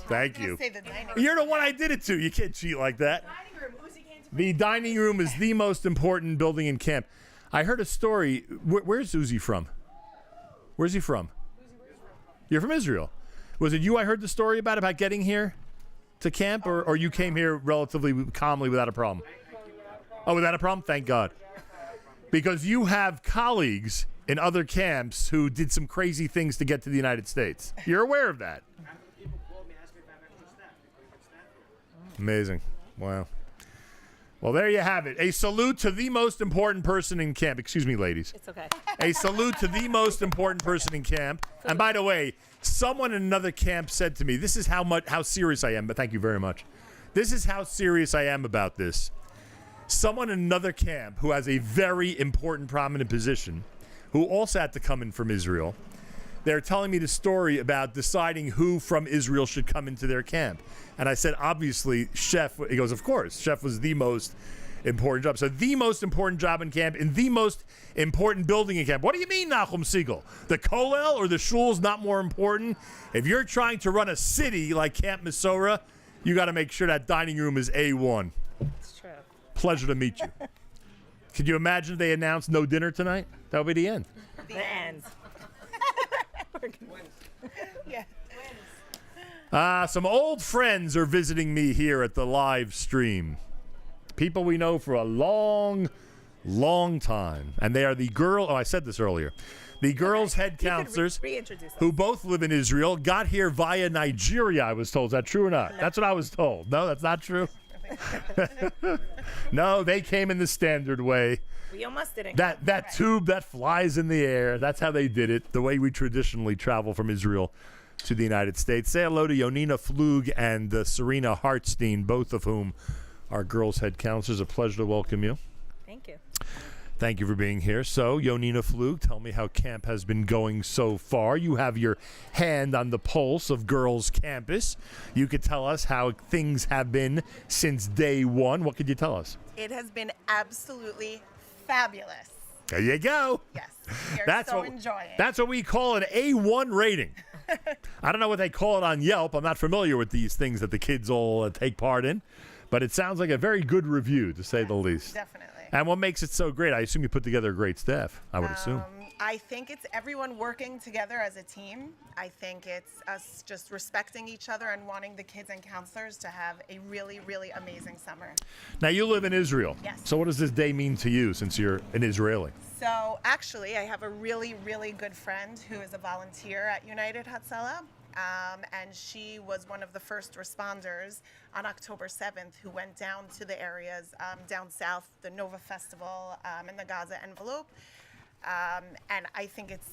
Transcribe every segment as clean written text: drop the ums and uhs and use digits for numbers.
Thank you. Say the dining room. You're the one I did it to. You can't cheat like that. The dining room is the most important building in camp. I heard a story. Where's Uzi from? Where's he from? You're from Israel. Was it you I heard the story about getting here to camp, or you came here relatively calmly without a problem? Oh, without a problem? Thank God. Because you have colleagues in other camps who did some crazy things to get to the United States. You're aware of that? Amazing. Wow. Well, there you have it. A salute to the most important person in camp. Excuse me, ladies. It's okay. A salute to the most important person in camp. And by the way, someone in another camp said to me, this is how serious I am, but thank you very much. This is how serious I am about this. Someone in another camp who has a very important, prominent position, who also had to come in from Israel, they're telling me the story about deciding who from Israel should come into their camp. And I said, obviously, Chef. He goes, of course. Chef was the most important job. So the most important job in camp, in the most important building in camp. What do you mean, Nachum Siegel? The kollel or the shul's not more important? If you're trying to run a city like Camp Mesorah, you got to make sure that dining room is A1. It's true. Pleasure to meet you. Could you imagine if they announced no dinner tonight? That would be the end. The end. Yeah. Some old friends are visiting me here at the live stream. People we know for a long, long time. And they are the I said this earlier. The girls' head counselors who both live in Israel got here via Nigeria, I was told. Is that true or not? No. That's what I was told. No, that's not true. No, they came in the standard way. We almost didn't. That tube that flies in the air, that's how they did it, the way we traditionally travel from Israel to the United States. Say hello to Yonina Flug and Serena Hartstein, both of whom are girls' head counselors. A pleasure to welcome you. Thank you. Thank you for being here. So, Yonina Flug, tell me how camp has been going so far. You have your hand on the pulse of girls' campus. You could tell us how things have been since day one. What could you tell us? It has been absolutely fabulous. There you go. Yes. We are so enjoying. That's what we call an A1 rating. I don't know what they call it on Yelp. I'm not familiar with these things that the kids all take part in. But it sounds like a very good review, to say the least. Definitely. And what makes it so great? I assume you put together a great staff, I would assume. I think it's everyone working together as a team. I think it's us just respecting each other and wanting the kids and counselors to have a really, really amazing summer. Now, you live in Israel. Yes. So what does this day mean to you since you're an Israeli? So actually, I have a really, really good friend who is a volunteer at United Hatzalah. And she was one of the first responders on October 7th who went down to the areas down south, the Nova Festival and the Gaza envelope. And I think it's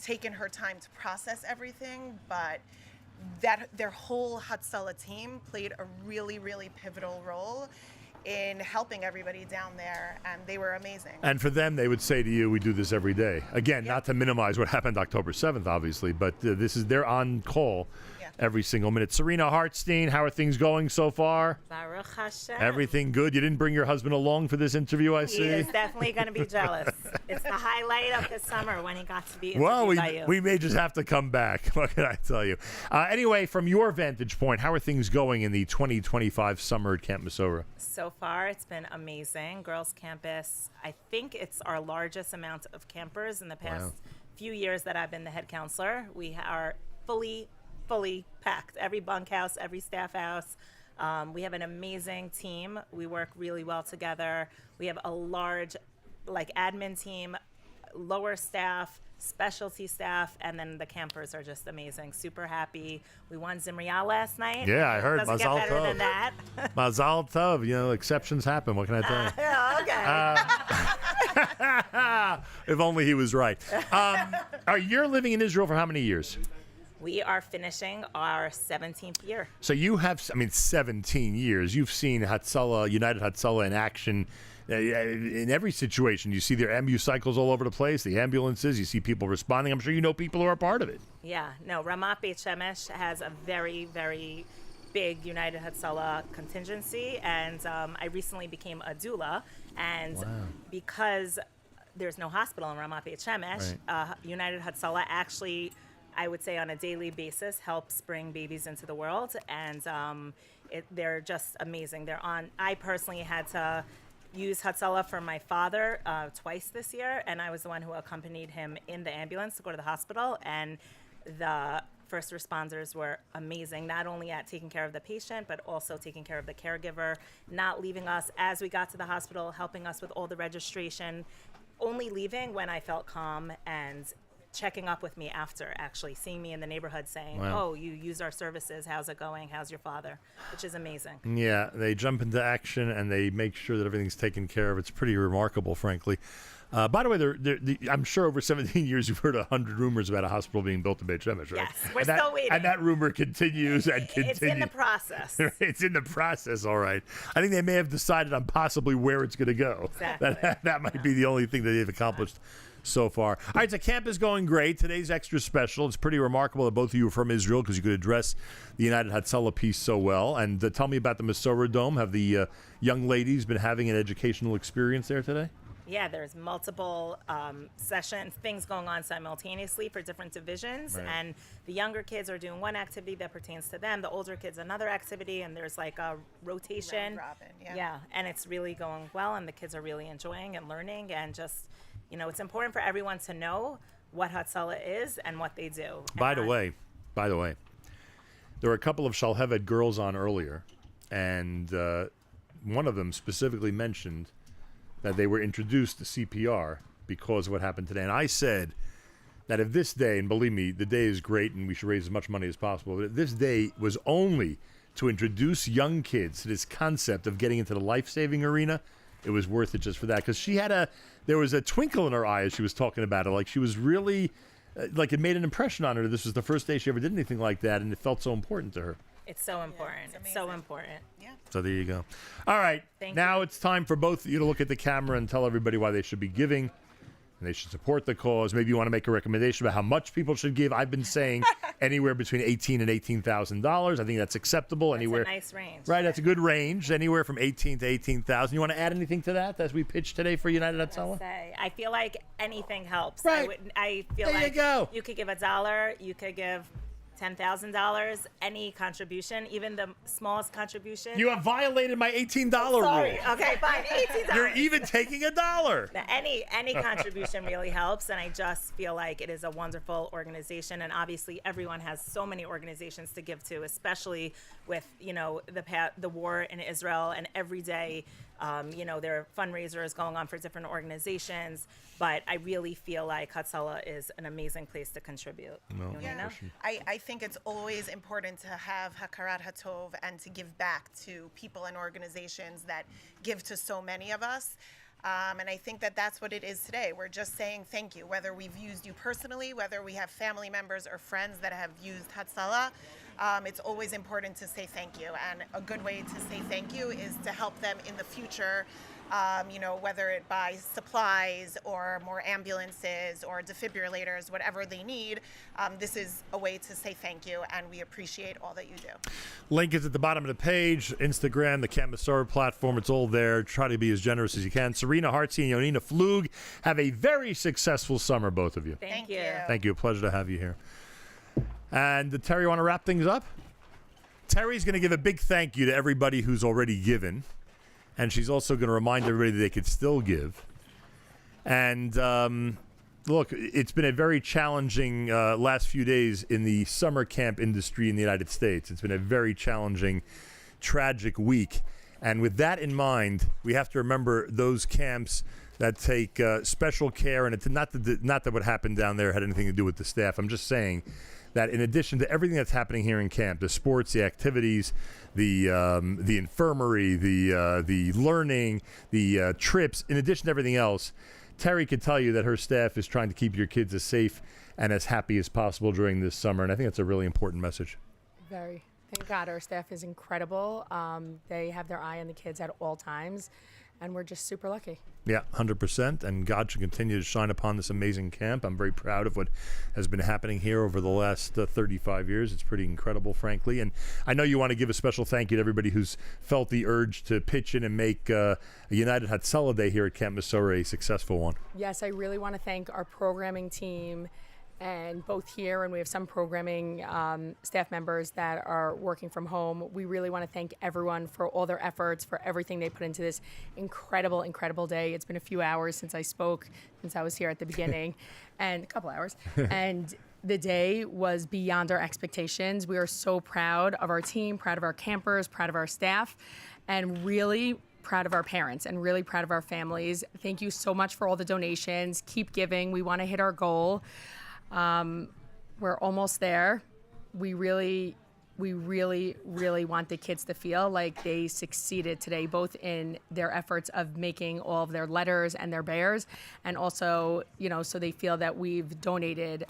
taken her time to process everything, but that their whole Hatzalah team played a really, really pivotal role in helping everybody down there, and they were amazing. And for them, they would say to you, we do this every day. Again, Yep. not to minimize what happened October 7th, obviously, but they're on call every single minute. Serena Hartstein, how are things going so far? Baruch Hashem. Everything good? You didn't bring your husband along for this interview, I see? He is definitely going to be jealous. It's the highlight of his summer when he got to be interviewed Well, by you. we may just have to come back. What can I tell you? Anyway, from your vantage point, how are things going in the 2025 summer at Camp Mesorah? So far, it's been amazing. Girls Campus, I think it's our largest amount of campers in the past few years that I've been the head counselor. We are fully packed. Every bunkhouse, every staff house. We have an amazing team. We work really well together. We have a large, admin team, lower staff, specialty staff, and then the campers are just amazing. Super happy. We won Zimriah last night. Yeah, I heard. Doesn't get Mazal better tov. than that. Mazal tov. You know, exceptions happen. What can I tell you? Okay. If only he was right. You're living in Israel for how many years? We are finishing our 17th year. So you have, 17 years. You've seen Hatzalah, United Hatzalah in action in every situation. You see their ambucycles all over the place, the ambulances. You see people responding. I'm sure you know people who are part of it. Yeah. No, Ramat Beit Shemesh has a very, very big United Hatzalah contingency. And I recently became a doula. And because there's no hospital in Ramat Beit Shemesh, United Hatzalah actually... I would say on a daily basis helps bring babies into the world, and they're just amazing. I personally had to use Hatzalah for my father twice this year, and I was the one who accompanied him in the ambulance to go to the hospital, and the first responders were amazing, not only at taking care of the patient, but also taking care of the caregiver, not leaving us as we got to the hospital, helping us with all the registration, only leaving when I felt calm and checking up with me after, actually seeing me in the neighborhood saying, Wow. oh, you use our services, how's it going, how's your father, which is amazing. Yeah, they jump into action and they make sure that everything's taken care of. It's pretty remarkable, frankly. By the way, I'm sure over 17 years you've heard 100 rumors about a hospital being built in Beit Shemesh, right? Yes, we're still waiting. And that rumor continues and continues. It's in the process. It's in the process, all right. I think they may have decided on possibly where it's going to go. Exactly. That might be the only thing that they've accomplished so far. All right, so camp is going great. Today's extra special. It's pretty remarkable that both of you are from Israel because you could address the United Hatzalah piece so well. And tell me about the Mesorah Dome. Have the young ladies been having an educational experience there today? Yeah, there's multiple things going on simultaneously for different divisions, Right. and the younger kids are doing one activity that pertains to them, the older kids another activity, and there's like a rotation. Round robin, yeah. Yeah, and it's really going well, and the kids are really enjoying and learning, and just, it's important for everyone to know what Hatzalah is and what they do. By the way, there were a couple of Shalhevet girls on earlier, and one of them specifically mentioned that they were introduced to CPR because of what happened today. And I said that if this day, and believe me, the day is great and we should raise as much money as possible, but if this day was only to introduce young kids to this concept of getting into the life-saving arena, it was worth it just for that. Because there was a twinkle in her eye as she was talking about it. Like she was really, like it made an impression on her. This was the first day she ever did anything like that, and it felt so important to her. It's so important. it's It's so amazing. important. Yeah. So there you go. All right. Thank now you. it's time for both of you to look at the camera and tell everybody why they should be giving and they should support the cause. Maybe you want to make a recommendation about how much people should give. I've been saying anywhere between $18,000 and $18,000. I think that's acceptable. Anywhere. It's a nice range. Right, that's a good range. Anywhere from $18,000 to $18,000. You want to add anything to that as we pitch today for United Hatzalah? I feel like anything helps. Right. I feel There you like go. you could give $1, you could give $10,000, any contribution, even the smallest contribution. You have violated my $18 Sorry. rule. Okay, fine. $18. You're even taking $1. Any contribution really helps, and I just feel like it is a wonderful organization, and obviously everyone has so many organizations to give to, especially with the war in Israel, and every day there are fundraisers going on for different organizations, but I really feel like Hatzalah is an amazing place to contribute. Yeah, I think it's always important to have Hakarat Hatov and to give back to people and organizations that give to so many of us. And I think that that's what it is today. We're just saying thank you, whether we've used you personally, whether we have family members or friends that have used Hatzalah. It's always important to say thank you. And a good way to say thank you is to help them in the future, whether it buys supplies or more ambulances or defibrillators, whatever they need. This is a way to say thank you, and we appreciate all that you do. Link is at the bottom of the page. Instagram, the Camp Mesorah platform. It's all there. Try to be as generous as you can. Serena Hartzi and Yonina Flug, have a very successful summer, both of you. Thank you. Thank you. A pleasure to have you here. And Terry, you want to wrap things up? Terry's going to give a big thank you to everybody who's already given. And she's also going to remind everybody that they could still give. And look, it's been a very challenging last few days in the summer camp industry in the United States. It's been a very challenging, tragic week. And with that in mind, we have to remember those camps that take special care. And it's not that what happened down there had anything to do with the staff. I'm just saying that in addition to everything that's happening here in camp, the sports, the activities, the infirmary, the learning, the trips, in addition to everything else, Terry could tell you that her staff is trying to keep your kids as safe and as happy as possible during this summer, and I think that's a really important message. Very. Thank God our staff is incredible. They have their eye on the kids at all times, and we're just super lucky. Yeah, 100%, and God should continue to shine upon this amazing camp. I'm very proud of what has been happening here over the last 35 years. It's pretty incredible, frankly, and I know you want to give a special thank you to everybody who's felt the urge to pitch in and make a United Hatzalah Day here at Camp Mesorah a successful one. Yes, I really want to thank our programming team and both here, and we have some programming staff members that are working from home. We really want to thank everyone for all their efforts, for everything they put into this incredible, incredible day. It's been a few hours since I spoke, since I was here at the beginning, and a couple hours. And the day was beyond our expectations. We are so proud of our team, proud of our campers, proud of our staff, and really proud of our parents and really proud of our families. Thank you so much for all the donations. Keep giving. We want to hit our goal. We're almost there. We really want the kids to feel like they succeeded today, both in their efforts of making all of their letters and their bears, and also, so they feel that we've donated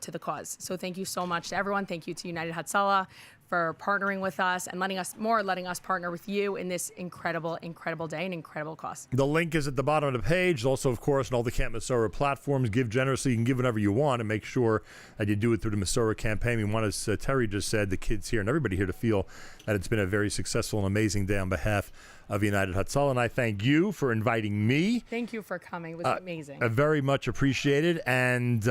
to the cause. So thank you so much to everyone. Thank you to United Hatzalah for partnering with us and letting us partner with you in this incredible, incredible day and incredible cause. The link is at the bottom of the page. Also, of course, on all the Camp Mesorah platforms. Give generously. You can give whatever you want, and make sure that you do it through the Mesorah campaign. We want, as Terry just said, the kids here and everybody here to feel that it's been a very successful and amazing day on behalf of United Hatzalah. And I thank you for inviting me. Thank you for coming. It was amazing. Very much appreciated. And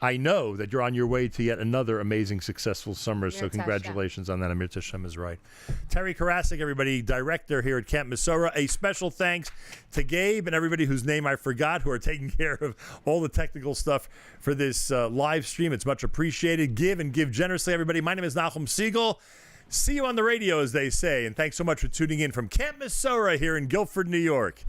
I know that you're on your way to yet another amazing, successful summer. So congratulations on that. Amir Tashem is right. Terry Karasik, everybody, director here at Camp Mesorah. A special thanks to Gabe and everybody whose name I forgot who are taking care of all the technical stuff for this live stream. It's much appreciated. Give and give generously, everybody. My name is Nachum Siegel. See you on the radio, as they say. And thanks so much for tuning in from Camp Mesorah here in Guilford, New York.